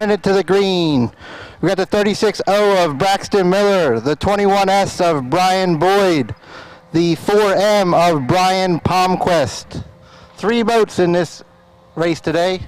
It to the green. We got the 36-0 of Braxton Miller, the 21S of Brian Boyd, the 4M of Brian Palmquist. 3 boats in this race today.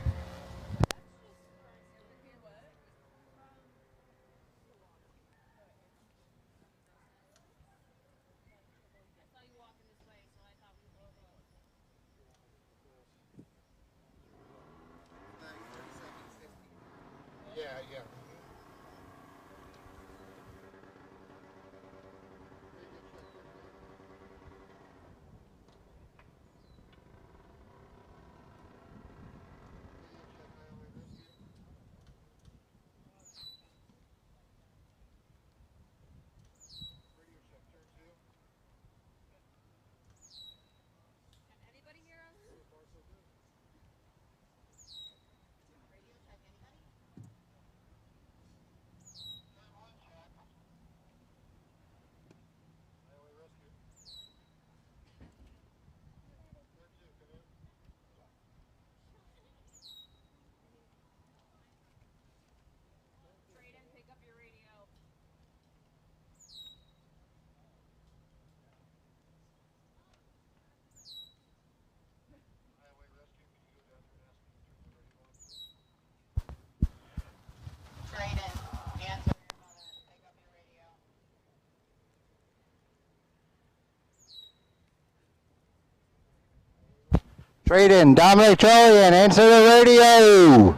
Trade in, Dominic Trollian, answer the radio.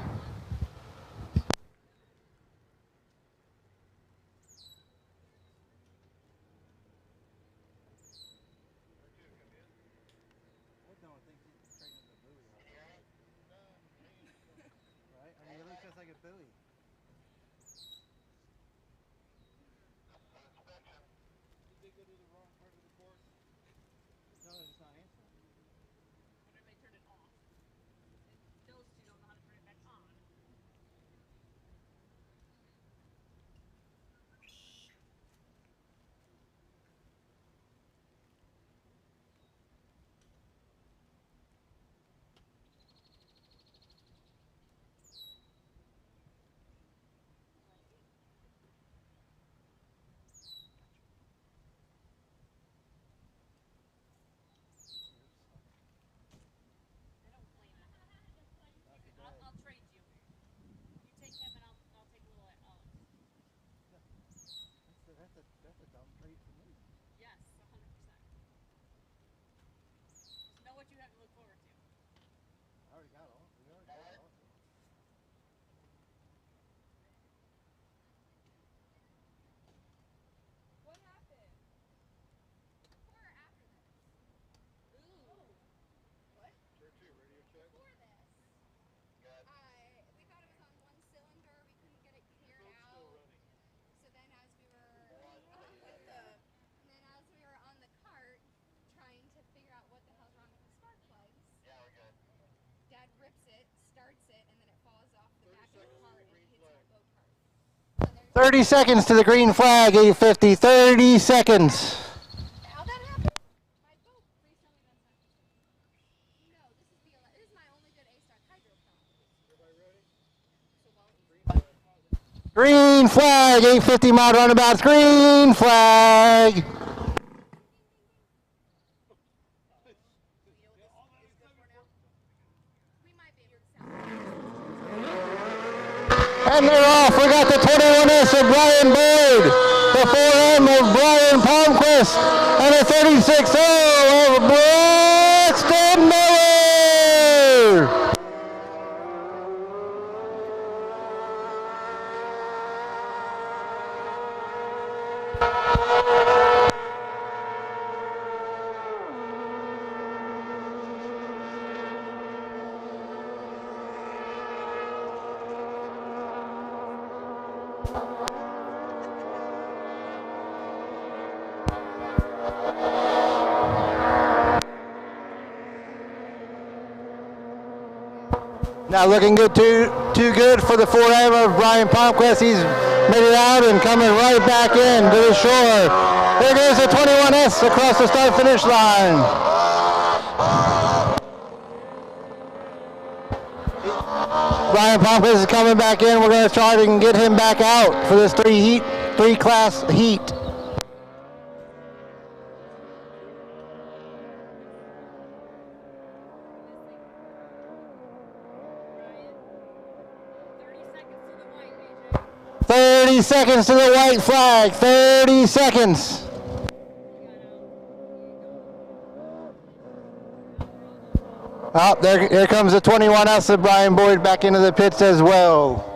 Starts it, and then it falls off the back of the cart and hits my boat cart. 30 seconds to the green flag, 850, 30 seconds. How'd that happen? My boat, please tell me that's not. No, this is my only good A-Star hydro pump. Everybody ready? Green flag, 850 mile roundabouts, green flag. And they're off. We got the 21S of Brian Boyd, the 4M of Brian Palmquist, and the 36-0 of Braxton Miller. Now looking good, too good for the 4M of Brian Palmquist. He's made it out and coming right back in to the shore. There goes the 21S across the start-finish line. Brian Palmquist is coming back in. We're going to try to get him back out for this three class heat. Seconds to the white flag. 30 seconds. Oh, here comes the 21S of Brian Boyd back into the pits as well.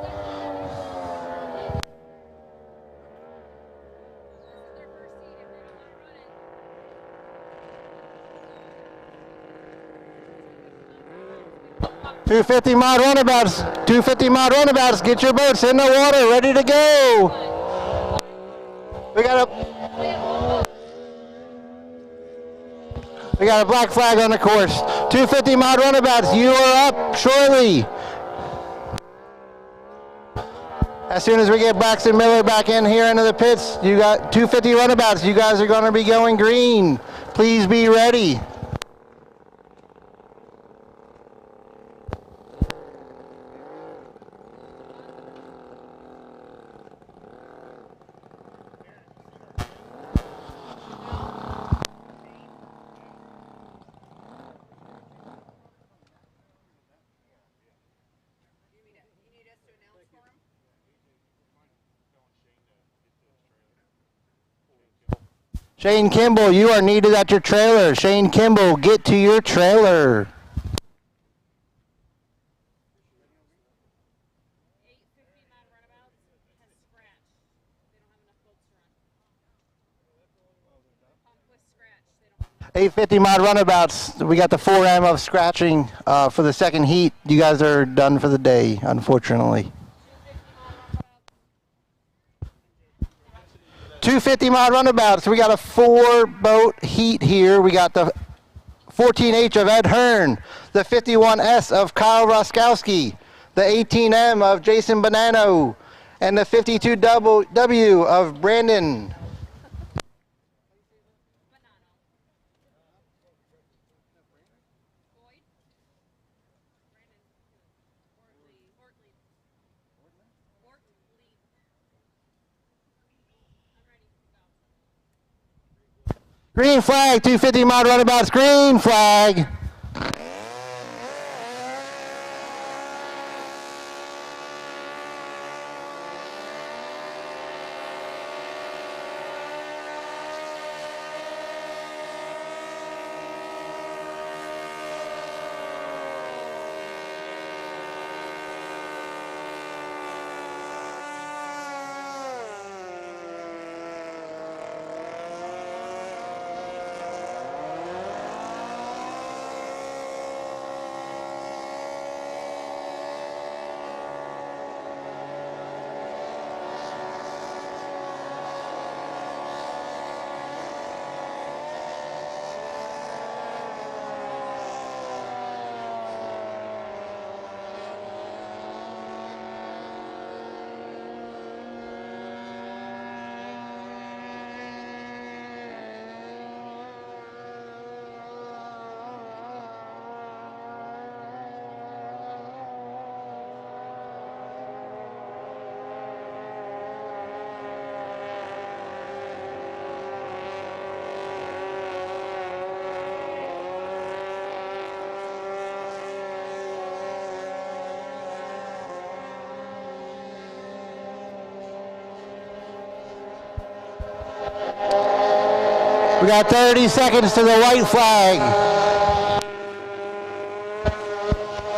.250 mod runabouts. 250 mod runabouts. Get your boats in the water, ready to go. We got a black flag on the course. 250 mod runabouts. You are up shortly. As soon as we get Braxton Miller back in here into the pits, you got 250 runabouts. You guys are going to be going green. Please be ready. Shane Kimball, you are needed at your trailer. Shane Kimball, get to your trailer. .850 mod runabouts. We got the 4M of scratching for the second heat. You guys are done for the day, unfortunately. 250 mod runabouts. We got a 4-boat heat here. We got the 14H of Ed Hearn, the 51S of Kyle Roskowski, the 18M of Jason Bonanno, and the 52W of Brandon. Green flag, 250 mod runabouts, green flag. We got 30 seconds to the white flag.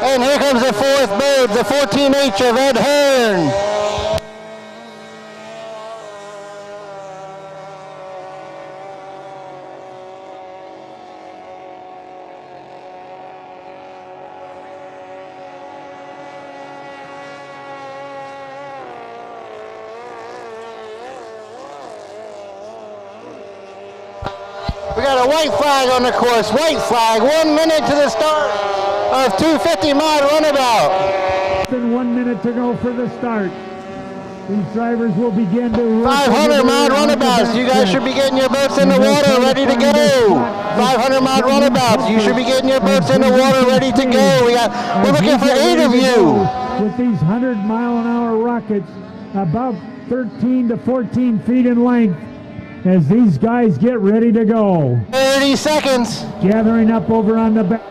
And here comes the fourth boat, the 14H of Ed Hearn. We got a white flag on the course, white flag, 1 minute to the start of 250 mod runabout. Less than 1 minute to go for the start. These drivers will begin to 500 mile runabouts. You guys should be getting your boats in the water, ready to go. 500 mile runabouts. You should be getting your boats in the water, ready to go. We're looking for 8 of you. With these 100-mile-an-hour rockets, about 13 to 14 feet in length, as these guys get ready to go. 30 seconds. Gathering up over on the back.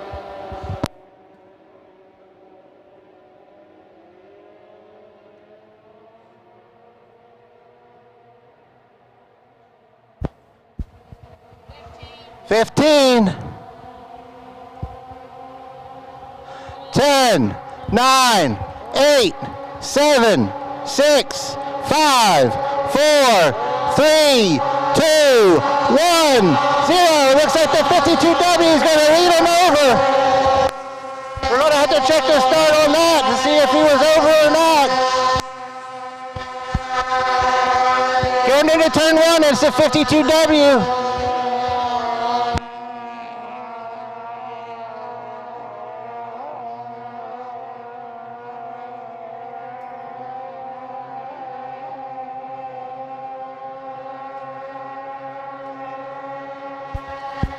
$15, 10, 9, 8, 7, 6, 5, 4, 3, 2, 1, 0. Looks like the 52W is going to lead him over. We're going to have to check the start on that to see if he was over or not. Going into turn 1, it's the 52W.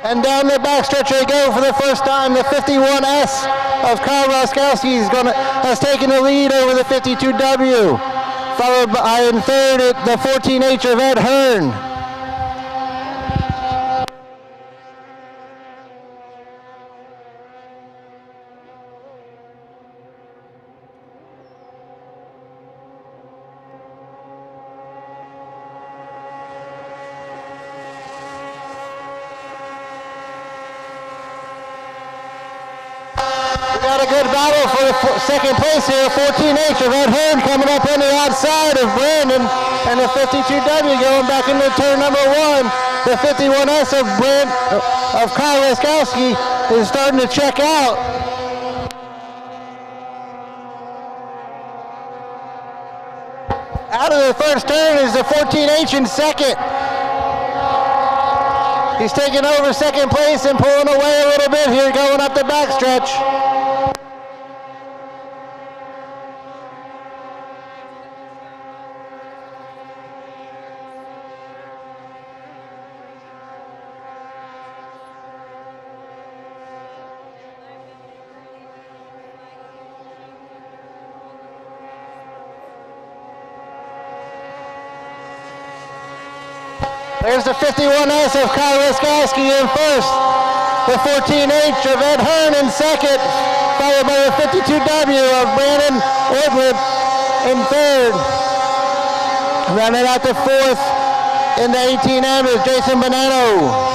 And down the backstretch they go for the first time. The 51S of Kyle Roskowski has taken the lead over the 52W, followed by in third the 14H of Ed Hearn. We got a good battle for the second place here. 14H of Ed Hearn coming up on the outside of Brandon, and the 52W going back into turn number 1. The 51S of Kyle Roskowski is starting to check out. Out of the first turn is the 14H in second. He's taking over second place and pulling away a little bit here going up the backstretch. There's the 51S of Kyle Roskowski in first. The 14H of Ed Hearn in second, followed by the 52W of Brandon Ortwood in third. Running out to fourth in the 18M is Jason Bonanno.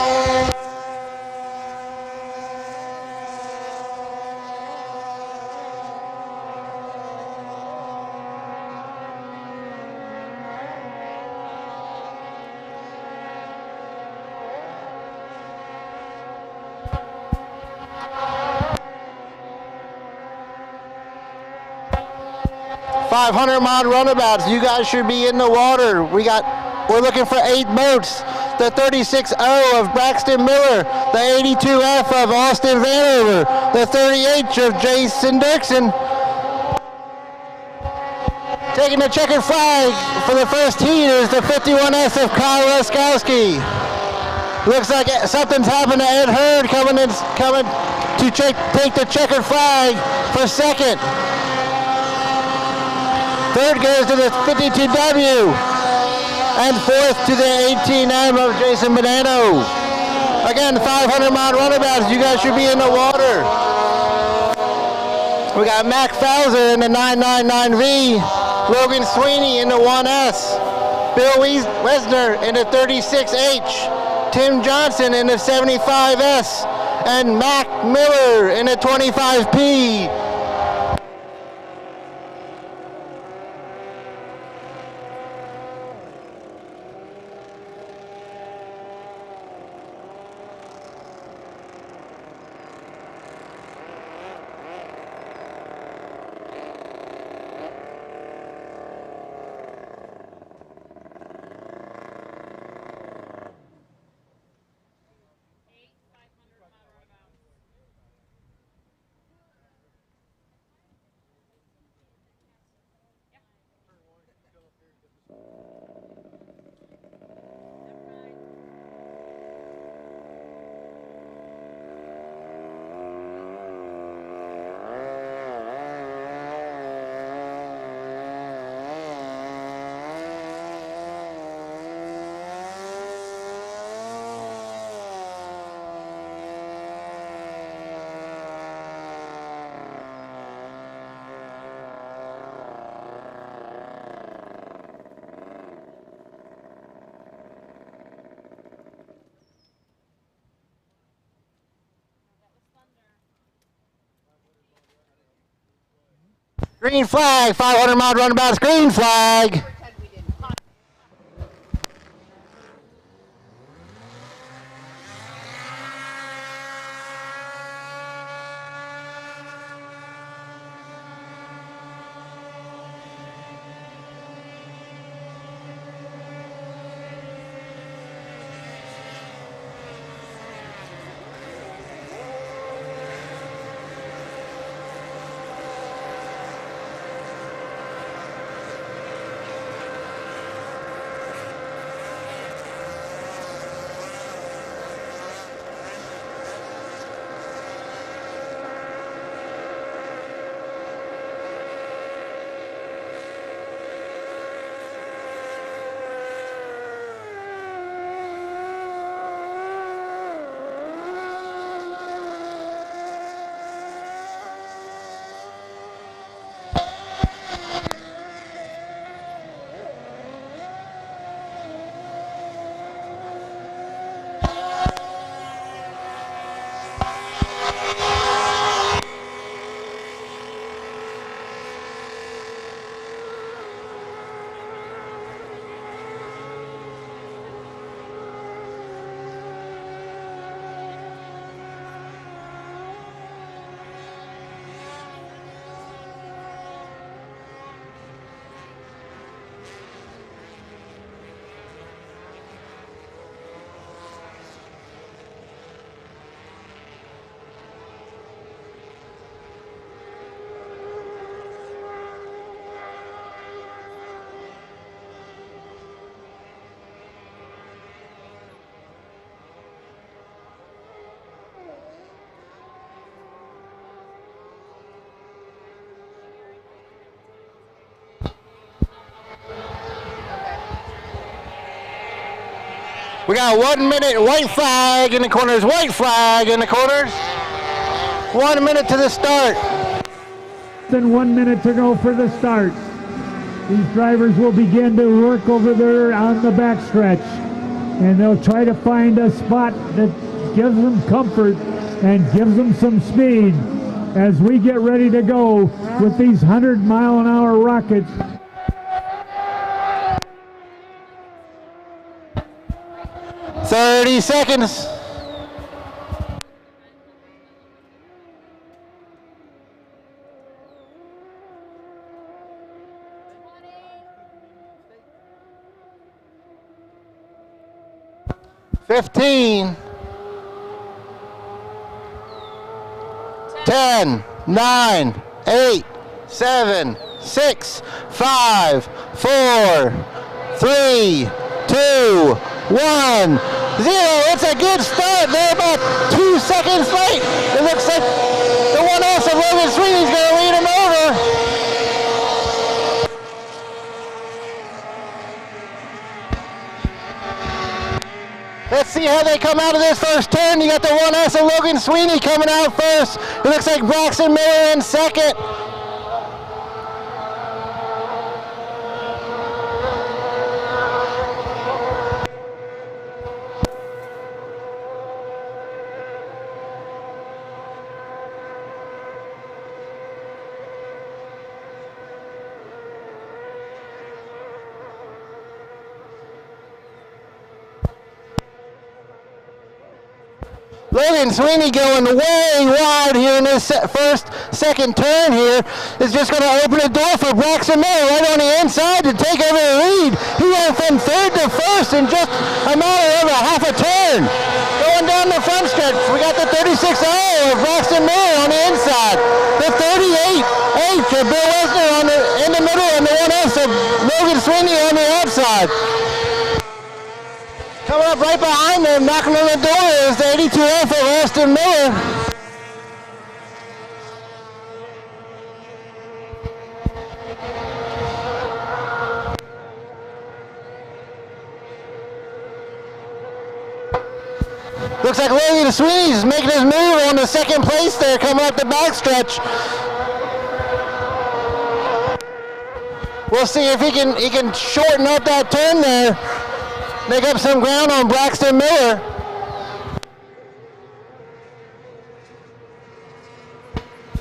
$500-mile runabouts. You guys should be in the water. We're looking for 8 boats. The 36O of Braxton Miller, the 82F of Austin Vanover, the 30H of Jason Dirksen. Taking the checkered flag for the first heat is the 51S of Kyle Roskowski. Looks like something's happened to Ed Hearn coming to take the checkered flag for second. Third goes to the 52W, and fourth to the 18M of Jason Bonanno. Again, 500-mile runabouts. You guys should be in the water. We got Mac Fowler in the 999V, Logan Sweeney in the 1S, Bill Wesner in the 36H, Tim Johnson in the 75S, and Mac Miller in the 25P. Green flag, 500 mile runabouts, green flag. We got 1 minute, white flag in the corners, white flag in the corners. 1 minute to the start. Then 1 minute to go for the start. These drivers will begin to work over there on the backstretch, and they'll try to find a spot that gives them comfort and gives them some speed as we get ready to go with these 100-mile-an-hour rockets. 30 seconds. $15, 10, 9, 8, 7, 6, 5, 4, 3, 2, 1, 0. It's a good start. They're about 2 seconds late. It looks like the 1S of Logan Sweeney's going to lead him over. Let's see how they come out of this first turn. You got the 1S of Logan Sweeney coming out first. It looks like Braxton Miller in second. Logan Sweeney going way wide here in this second turn here is just going to open the door for Braxton Miller right on the inside to take over the lead. He went from third to first in just a matter of a half a turn. Going down the front stretch, we got the 36-0 of Braxton Miller on the inside. The 38-8 of Bill Lesnar in the middle, and the 1S of Logan Sweeney on the outside. Coming up right behind them, knocking on the door is the 82F of Austin Miller. Looks like Logan Sweeney's making his move on the second place there, coming up the backstretch. We'll see if he can shorten up that turn there. Make up some ground on Braxton Miller.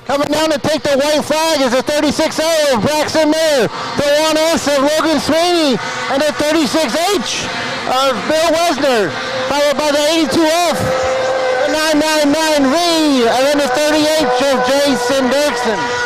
Coming down to take the white flag is the 36A of Braxton Miller, the 1S of Logan Sweeney, and the 36H of Bill Wesner, followed by the 82F, the 999V, and then the 30H of Jason Dirksen.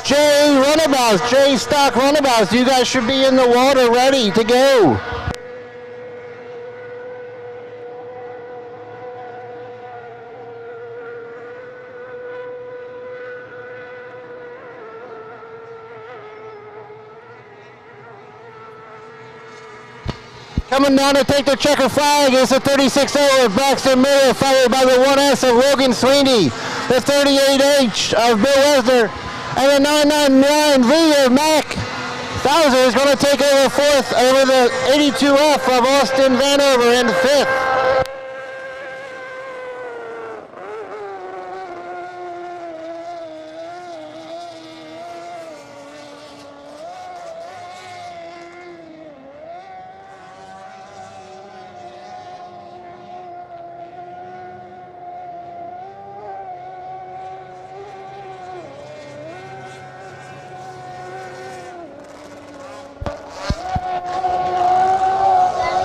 J runabouts, J stock runabouts, you guys should be in the water ready to go. Coming down to take the checker flag is the 36A of Braxton Miller, followed by the 1S of Logan Sweeney, the 38H of Bill Wesner, and the 999V of Mac Thouser is going to take over fourth over the 82F of Austin Vanover in fifth.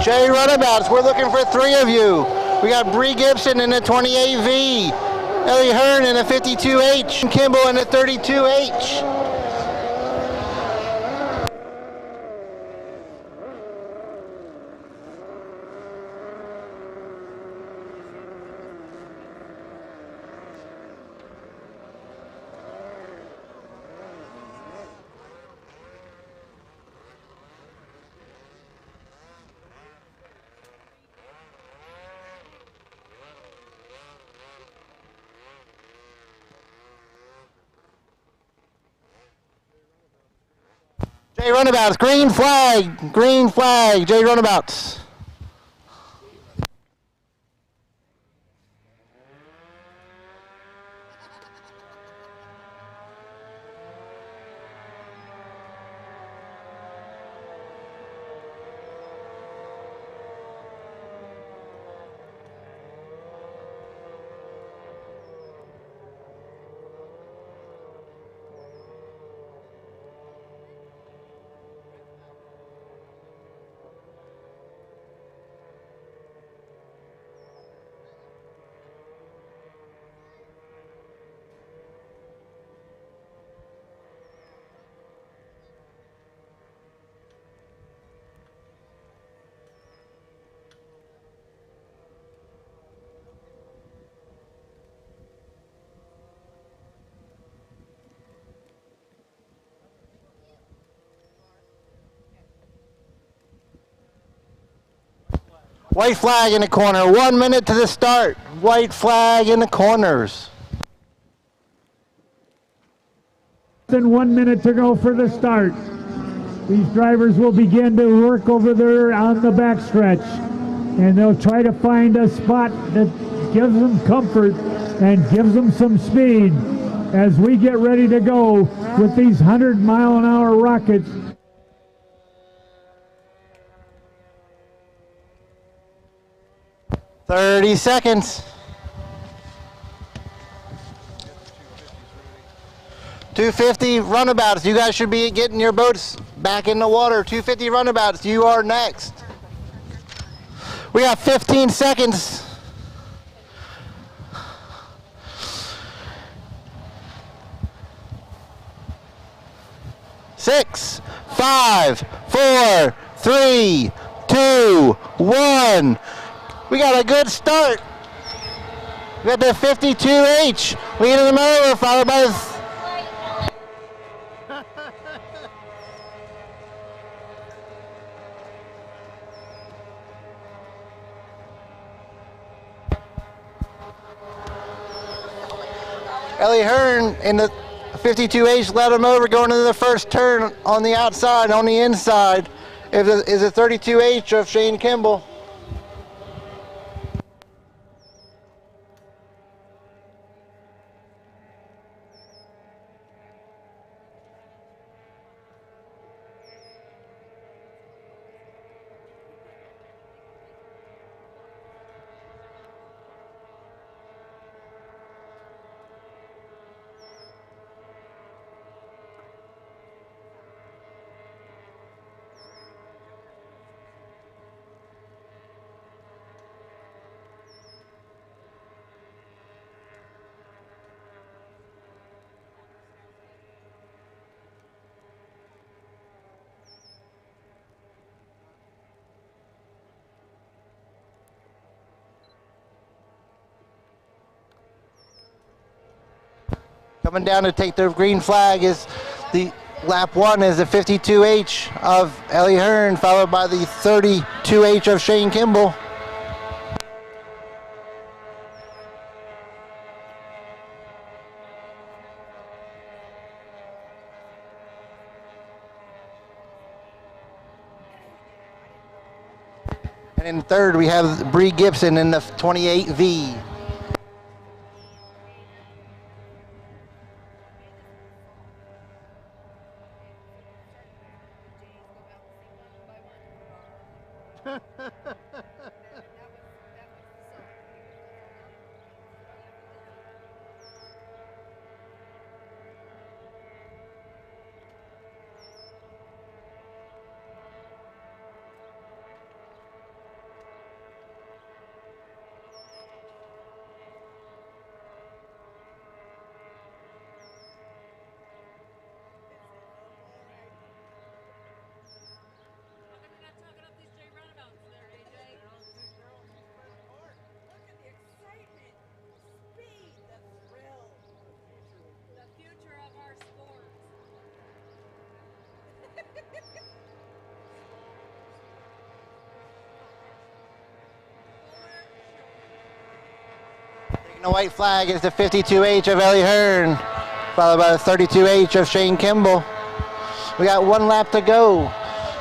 J runabouts, we're looking for three of you. We got Bree Gibson in the 28V, Ellie Hearn in the 52H, Kimball in the 32H. J runabouts, green flag, J runabouts. White flag in the corner, 1 minute to the start. White flag in the corners. Less than 1 minute to go for the start. These drivers will begin to work over there on the backstretch, and they'll try to find a spot that gives them comfort and gives them some speed as we get ready to go with these 100-mile-an-hour rockets. 30 seconds. 250 runabouts. You guys should be getting your boats back in the water. 250 runabouts. You are next. We got 15 seconds. Six, 5, 4, 3, 2, 1. We got a good start. We got the 52H leading them over, followed by Ellie Hearn in the 52H led him over going into the first turn on the outside. On the inside is a 32H of Shane Kimball. Coming down to take the green flag is the lap 1 is the 52H of Ellie Hearn, followed by the 32H of Shane Kimball. And in third, we have Bree Gibson in the 28V. The white flag is the 52H of Ellie Hearn, followed by the 32H of Shane Kimball. We got 1 lap to go.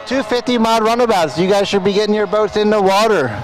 250 mod runabouts. You guys should be getting your boats in the water.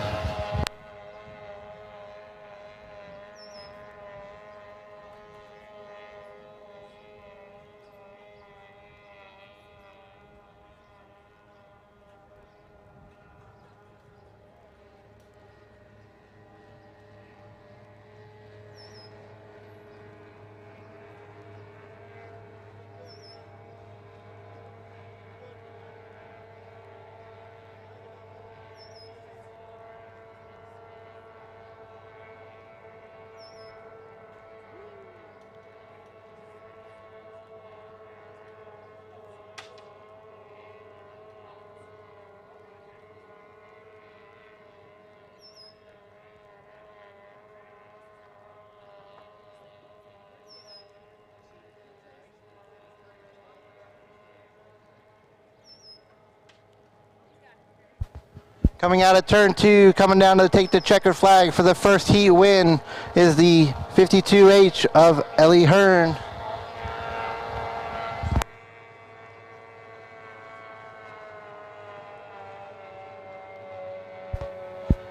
Coming out of turn 2, coming down to take the checker flag for the first heat win is the 52H of Ellie Hearn.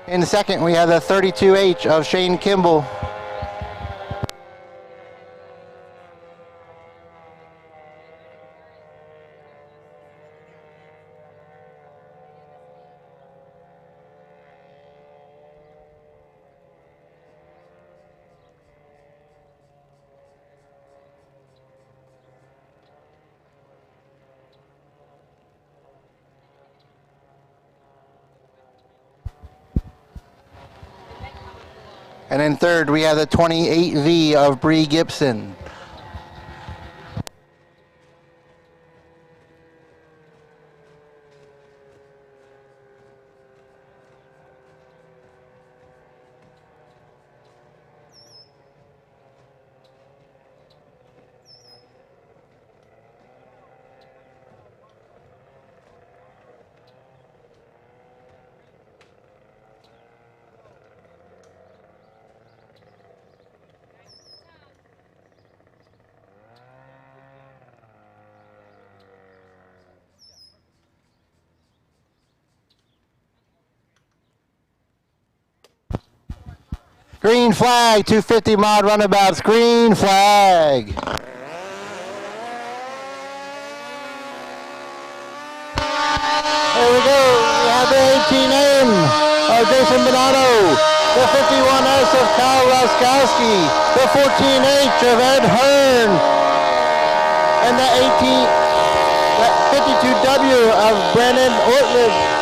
In second, we have the 32H of Shane Kimball. And in third, we have the 28V of Bree Gibson. Green flag, 250 mod runabouts, green flag. Here we go, we have the 18M of Jason Bonanno, the 51S of Kyle Roskowski, the 14H of Ed Hearn, and the 52W of Brandon Ortlieb.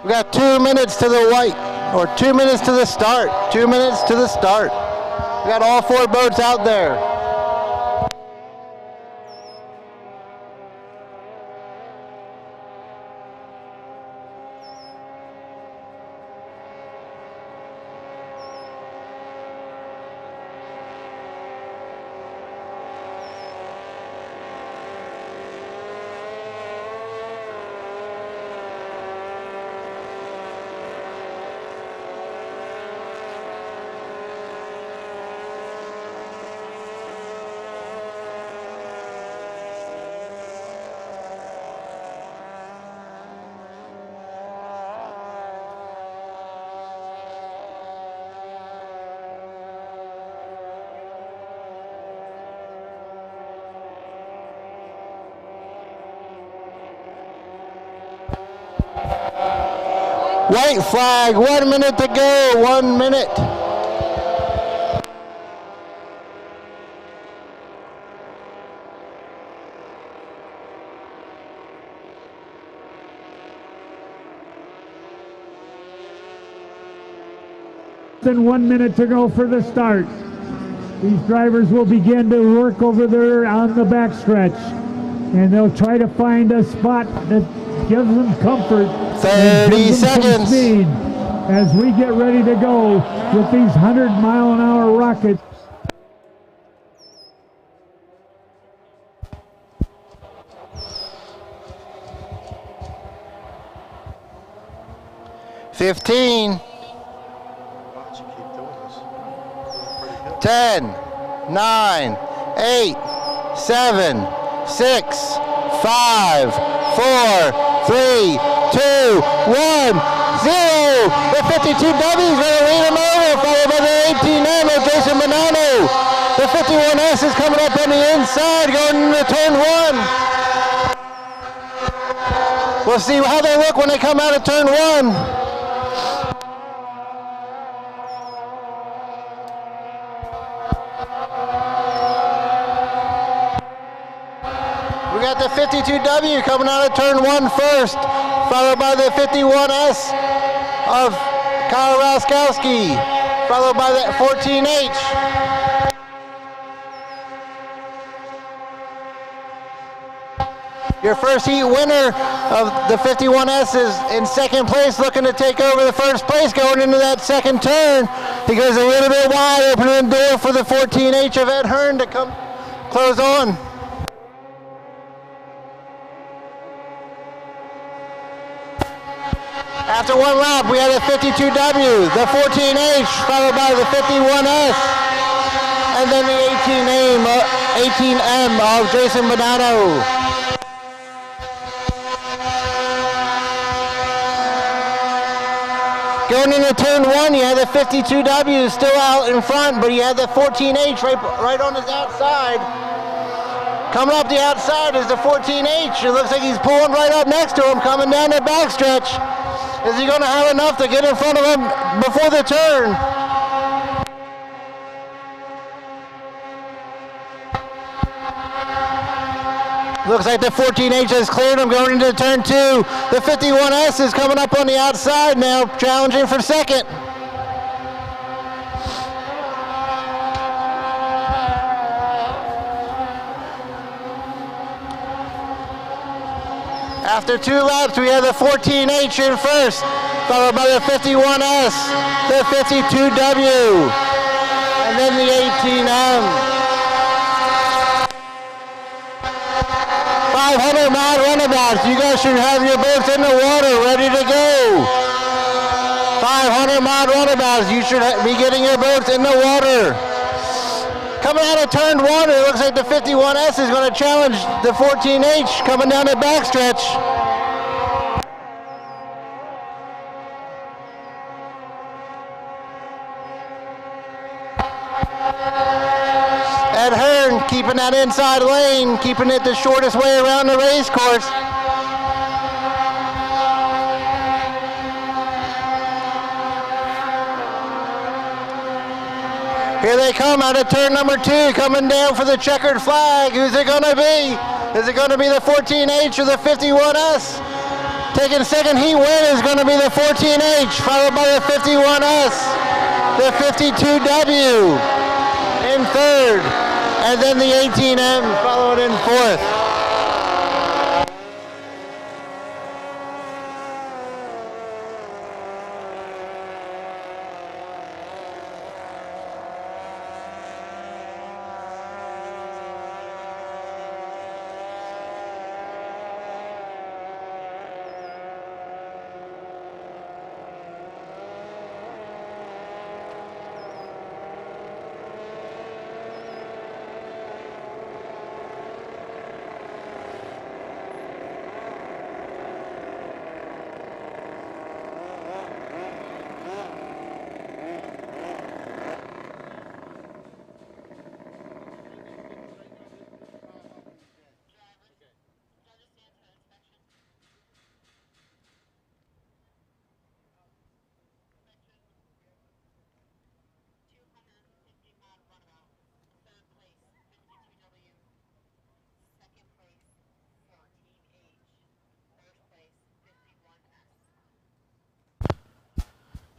We got 2 minutes to the white, or 2 minutes to the start. 2 minutes to the start. We got all 4 boats out there. White flag, 1 minute to go, 1 minute. Than 1 minute to go for the start. These drivers will begin to work over there on the backstretch, and they'll try to find a spot that gives them comfort. 30 seconds. Speed as we get ready to go with these 100-mile-an-hour rockets. $15, 10, 9, 8, 7, 6, 5, 4, 3, 2, 1, 0. The 52W is going to lead him over, followed by the 18M of Jason Bonanno. The 51S is coming up on the inside, going into turn 1. We'll see how they look when they come out of turn 1. We got the 52W coming out of turn 1 first, followed by the 51S of Kyle Raskowski, followed by the 14H. Your first heat winner of the 51S is in second place, looking to take over the first place going into that second turn. He goes a little bit wide, opening the door for the 14H of Ed Hearn to come close on. After 1 lap, we have the 52W, the 14H, followed by the 51S, and then the 18M of Jason Bonanno. Going into turn 1, you have the 52W still out in front, but you have the 14H right on his outside. Coming up the outside is the 14H. It looks like he's pulling right up next to him, coming down the backstretch. Is he going to have enough to get in front of him before the turn? Looks like the 14H has cleared him going into turn 2. The 51S is coming up on the outside now, challenging for second. After 2 laps, we have the 14H in first, followed by the 51S, the 52W, and then the 18M. 500-mile runabouts. You guys should have your boats in the water, ready to go. 500-mile runabouts. You should be getting your boats in the water. Coming out of turn 1, it looks like the 51S is going to challenge the 14H coming down the backstretch. Ed Hearn keeping that inside lane, keeping it the shortest way around the race course. Here they come out of turn number 2, coming down for the checkered flag. Who's it going to be? Is it going to be the 14H or the 51S? Taking second heat win is going to be the 14H, followed by the 51S, the 52W in third, and then the 18M followed in fourth.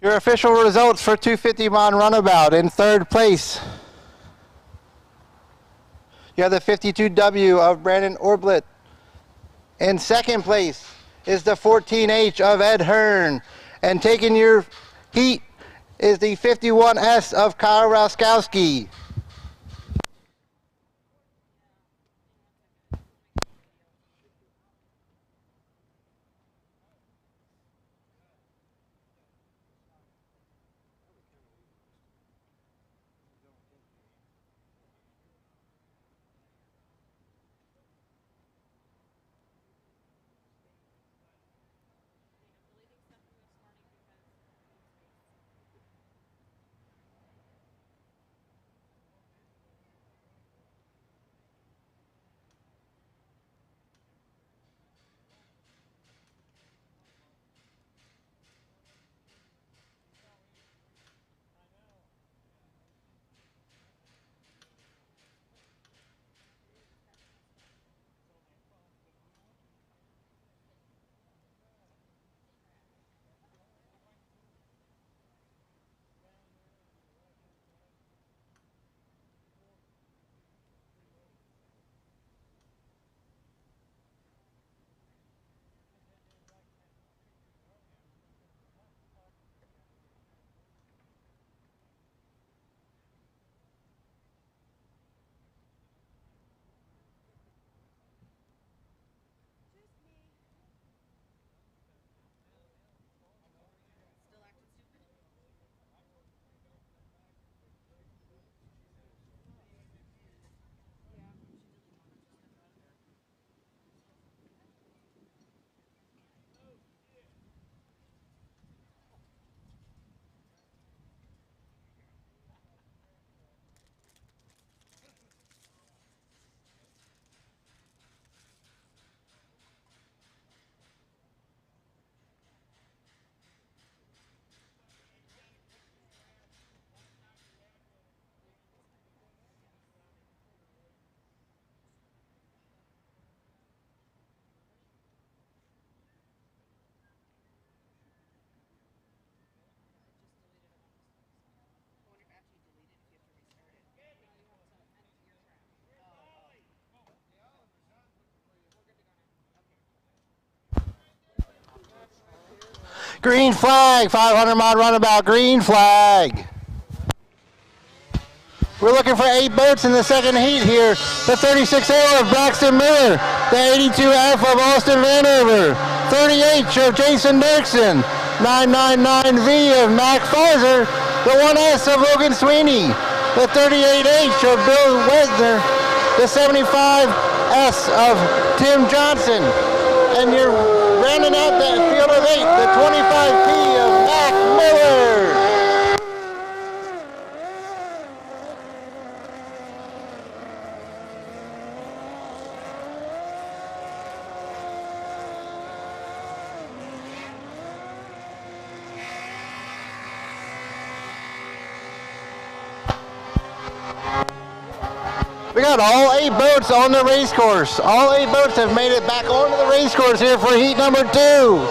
Your official results for 250 mile runabout. In third place, you have the 52W of Brandon Orblit. In second place is the 14H of Ed Hearn. And taking your heat is the 51S of Kyle Roskowski. Green flag, 500 mile runabout, green flag. We're looking for 8 boats in the second heat here. The 36A of Braxton Miller, the 82F of Austin Vanover, 30H of Jason Dirksen, 999V of Mac Farzer, the 1S of Logan Sweeney, the 38H of Bill Wesner, the 75S of Tim Johnson, and you're rounding out that field of 8, the 25P of Mac Miller. We got all 8 boats on the race course. All 8 boats have made it back onto the race course here for heat number 2.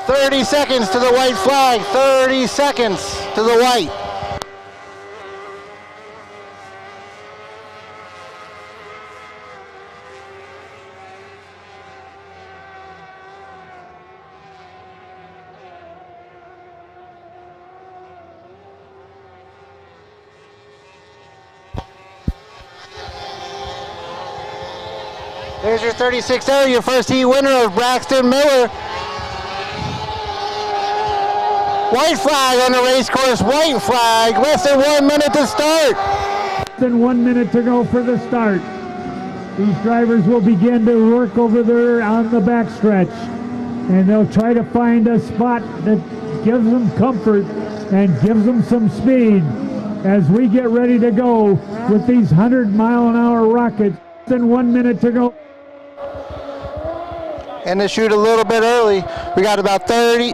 "30 seconds to the white flag, 30 seconds to the white." There's your 36.0, your first heat winner of Braxton Miller. White flag on the race course, white flag, less than 1 minute to start. Less than 1 minute to go for the start. These drivers will begin to work over there on the backstretch, and they'll try to find a spot that gives them comfort and gives them some speed as we get ready to go with these 100-mile-an-hour rockets. Less than 1 minute to go. And to shoot a little bit early, we got about 30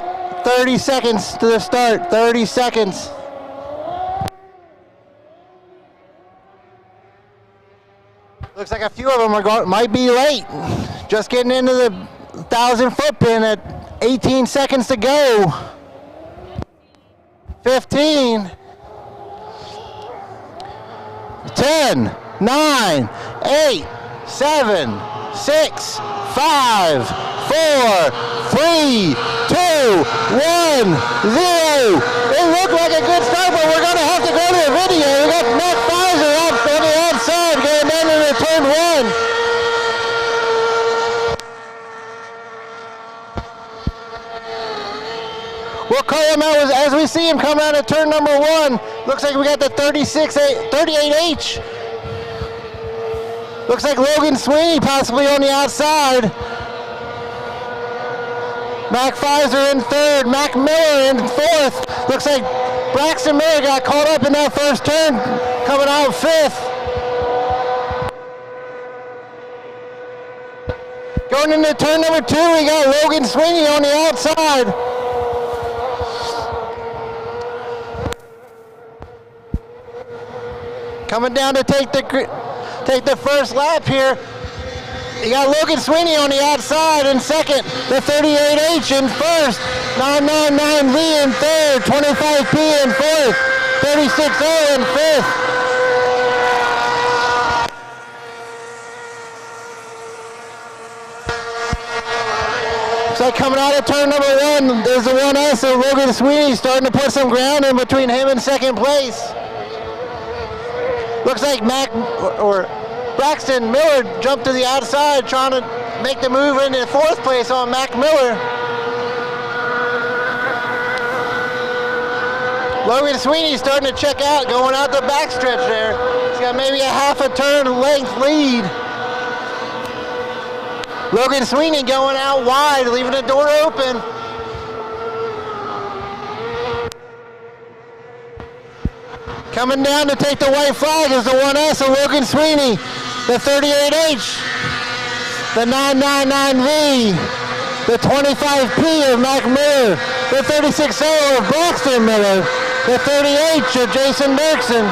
seconds to the start, 30 seconds. Looks like a few of them might be late. Just getting into the 1,000-foot pin at 18 seconds to go. 15, 10, 9, 8, 7, 6, 5, 4, 3, 2, 1, 0. It looked like a good start, but we're going to have to go to the video. We got Matt Pfizer up on the outside going down into turn 1. We'll call him out as we see him come out of turn number 1. Looks like we got the 38H. Looks like Logan Sweeney possibly on the outside. Mac Pfizer in 3rd, Mac Miller in 4th. Looks like Braxton Miller got caught up in that first turn, coming out 5th. Going into turn number 2, we got Logan Sweeney on the outside. Coming down to take the first lap here. You got Logan Sweeney on the outside in 2nd, the 38H in 1st, 999V in 3rd, 25P in 4th, 36O in 5th. Looks like coming out of turn number 1, there's the 1S of Logan Sweeney starting to put some ground in between him and 2nd place. Looks like Braxton Miller jumped to the outside trying to make the move into 4th place on Mac Miller. Logan Sweeney starting to check out, going out the backstretch there. He's got maybe a half a turn length lead. Logan Sweeney going out wide, leaving the door open. Coming down to take the white flag is the 1S of Logan Sweeney, the 38H, the 999V, the 25P of Mac Miller, the 36O of Braxton Miller, the 30H of Jason Bergson.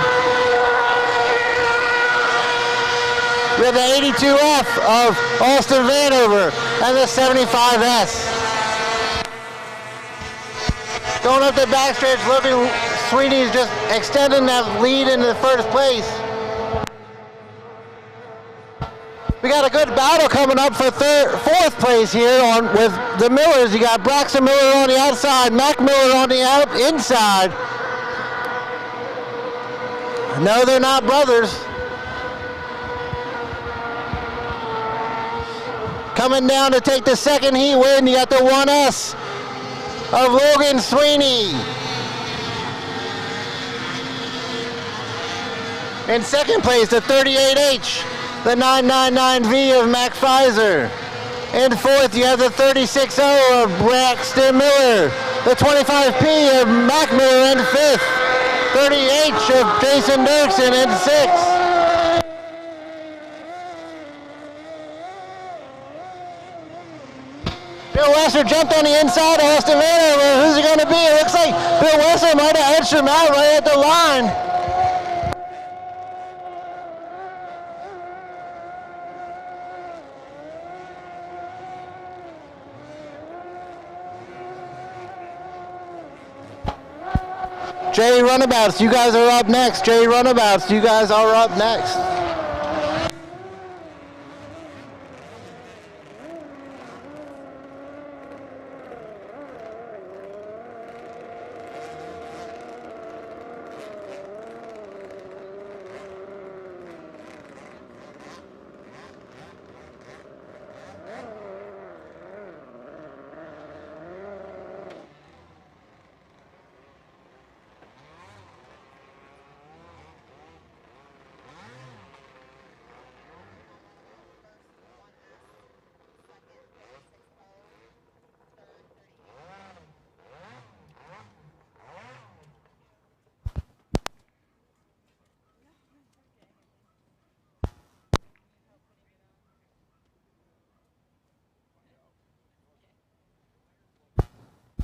We have the 82F of Austin Vanover and the 75S. Going up the backstretch, Logan Sweeney is just extending that lead into the 1st place. We got a good battle coming up for 4th place here with the Millers. You got Braxton Miller on the outside, Mac Miller on the inside. No, they're not brothers. Coming down to take the second heat win, you got the 1S of Logan Sweeney. In second place, the 38H, the 999V of Mac Pfizer. In fourth, you have the 36O of Braxton Miller, the 25P of Mac Miller in fifth, 30H of Jason Dirksen in sixth. Bill Wesser jumped on the inside of Austin Vanderbilt. Who's it going to be? It looks like Bill Wesser might have edged him out right at the line. Jay Runabouts, you guys are up next. Jay Runabouts, you guys are up next.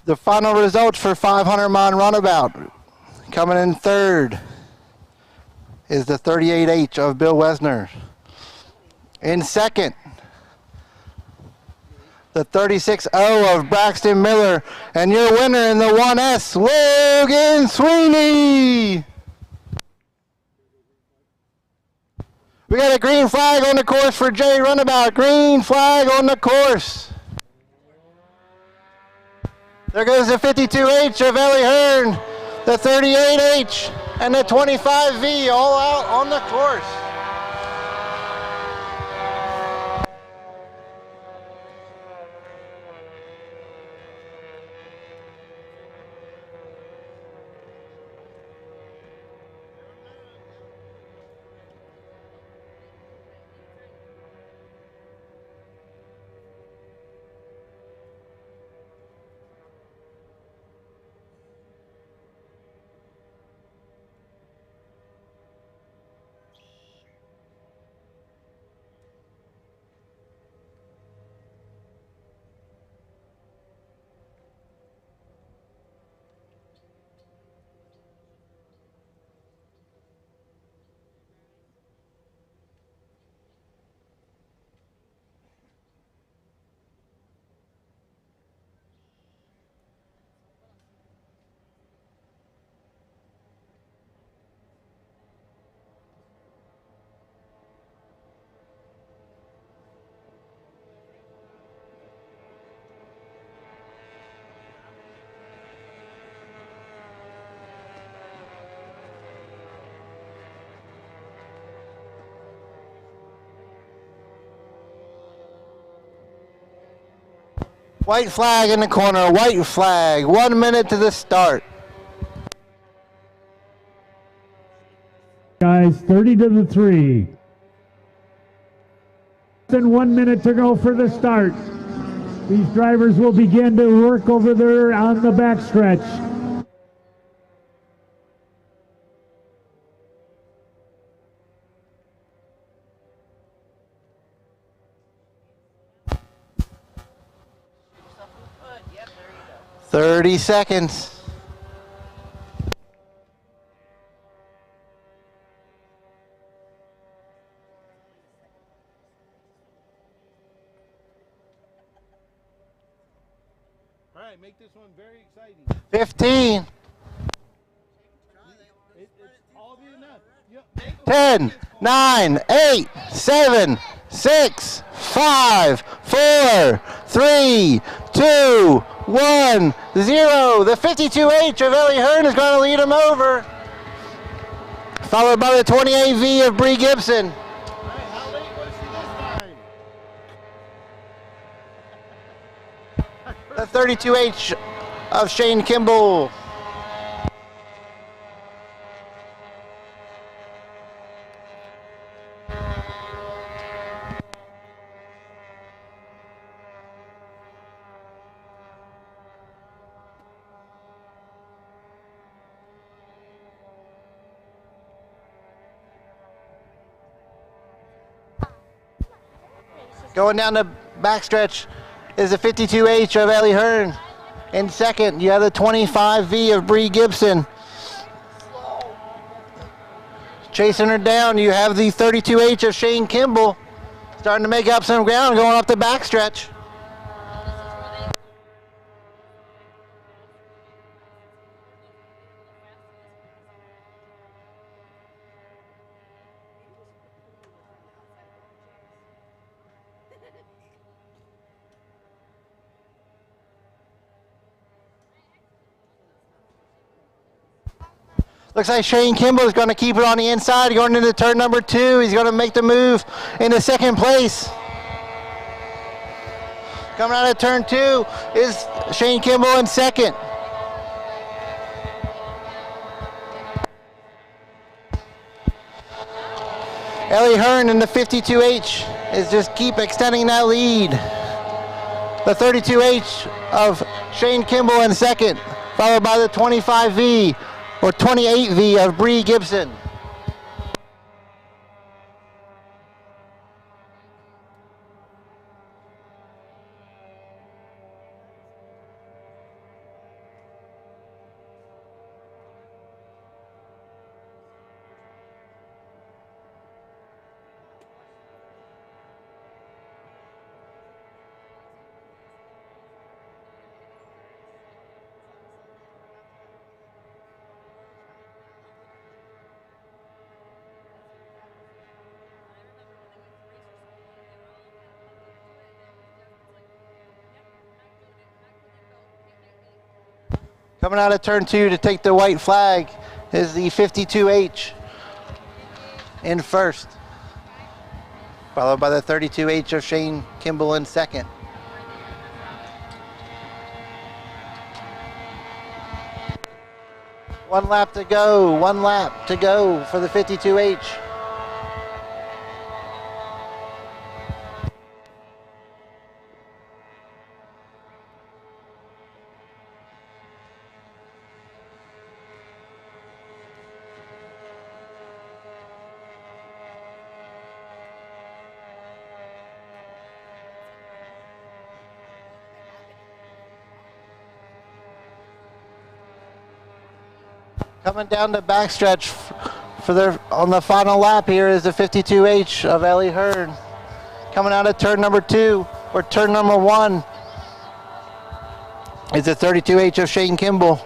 The final results for 500-mile runabout. Coming in third is the 38H of Bill Wesner. In second, the 36O of Braxton Miller. And your winner in the 1S, Logan Sweeney. We got a green flag on the course for Jay Runabout. Green flag on the course. There goes the 52H of Ellie Hearn, the 38H, and the 25V all out on the course. White flag in the corner, white flag. 1 minute to the start. Guys, 30 to the 3. And 1 minute to go for the start. These drivers will begin to work over there on the backstretch. Yep, there you go. 30 seconds. All right, make this one very exciting. 15. It's all be enough. Yep. 10, 9, 8, 7, 6, 5, 4, 3, 2, 1, 0. The 52H of Ellie Hearn is going to lead him over, followed by the 28V of Bree Gibson. All right, how late was she this time? The 32H of Shane Kimball. Going down the backstretch is the 52H of Ellie Hearn. In second, you have the 25V of Bree Gibson. Chasing her down, you have the 32H of Shane Kimball. Starting to make up some ground going up the backstretch. Looks like Shane Kimball is going to keep it on the inside, going into turn number 2. He's going to make the move into second place. Coming out of turn 2 is Shane Kimball in second. Ellie Hearn in the 52H is just keep extending that lead. The 32H of Shane Kimball in second, followed by the 25V or 28V of Bree Gibson. Coming out of turn 2 to take the white flag is the 52H in first, followed by the 32H of Shane Kimball in second. One lap to go for the 52H. Coming down the backstretch on the final lap here is the 52H of Ellie Hearn. Coming out of turn number 2 or turn number 1 is the 32H of Shane Kimball.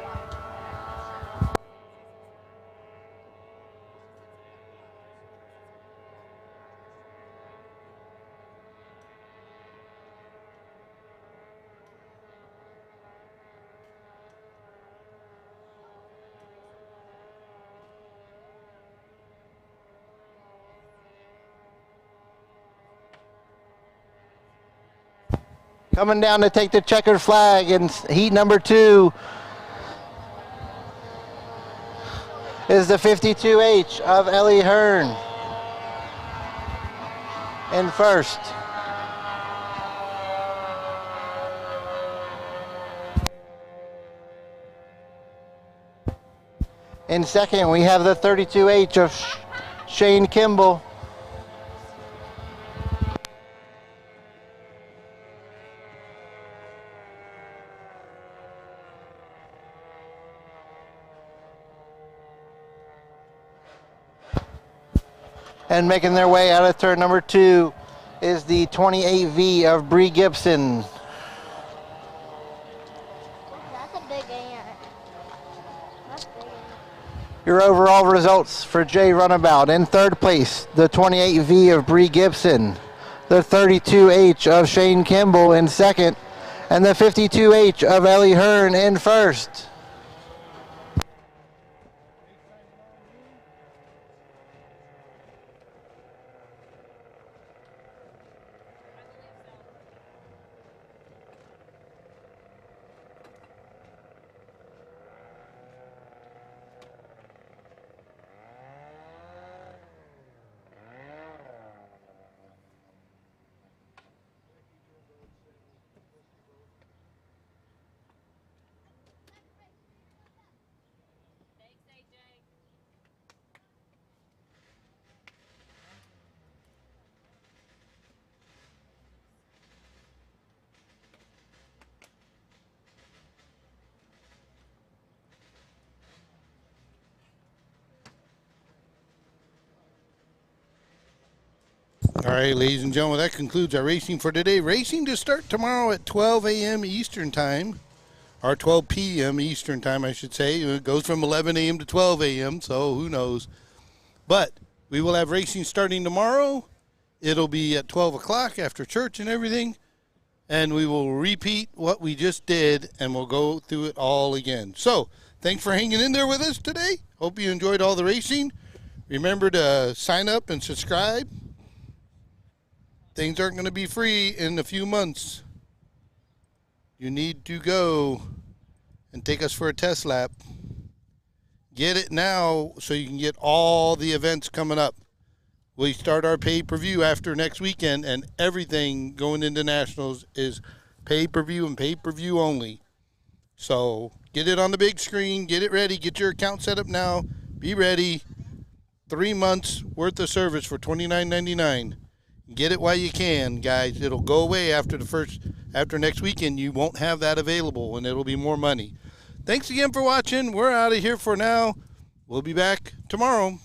Coming down to take the checkered flag in heat number 2 is the 52H of Ellie Hearn in first. In second, we have the 32H of Shane Kimball. And making their way out of turn number 2 is the 28V of Bree Gibson. That's a big ant. That's big ant. Your overall results for J Runabout. In third place, the 28V of Bree Gibson, the 32H of Shane Kimball in second, and the 52H of Ellie Hearn in first. All right, ladies and gentlemen, that concludes our racing for today. Racing to start tomorrow at 12 a.m. Eastern Time, or 12 p.m. Eastern Time, I should say. It goes from 11 a.m. to 12 a.m., so who knows. But we will have racing starting tomorrow. It'll be at 12 o'clock after church and everything, and we will repeat what we just did, and we'll go through it all again. So thanks for hanging in there with us today. Hope you enjoyed all the racing. Remember to sign up and subscribe. Things aren't going to be free in a few months. You need to go and take us for a test lap. Get it now so you can get all the events coming up. We start our pay-per-view after next weekend, and everything going into Nationals is pay-per-view and pay-per-view only. So get it on the big screen. Get it ready. Get your account set up now. Be ready. 3 months worth of service for $29.99. Get it while you can, guys. It'll go away after next weekend. You won't have that available, and it'll be more money. Thanks again for watching. We're out of here for now. We'll be back tomorrow.